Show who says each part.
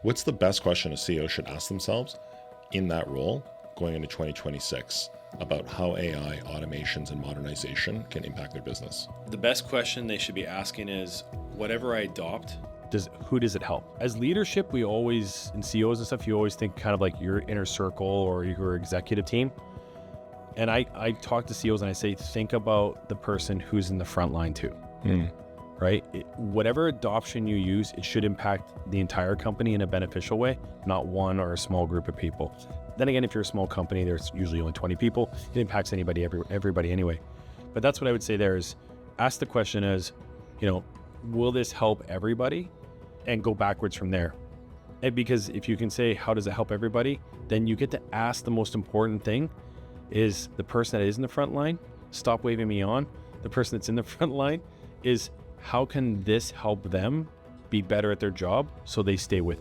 Speaker 1: What's the best question a CEO should ask themselves in that role going into 2026 about how AI, automations, and modernization can impact their business?
Speaker 2: The best question they should be asking is, whatever I adopt,
Speaker 3: who does it help? As leadership, we always, in CEOs and stuff, you always think kind of like your inner circle or your executive team. And I talk to CEOs and I say, think about the person who's in the front line too, right? Whatever adoption you use, it should impact the entire company in a beneficial way, not one or a small group of people. Then again, if you're a small company, there's usually only 20 people. It impacts everybody anyway. But that's what I would say there is, ask the question is, will this help everybody? And go backwards from there. And because if you can say, how does it help everybody? Then you get to ask the most important thing is the person that is in the front line, stop waving me on. The person that's in the front line is, how can this help them be better at their job so they stay with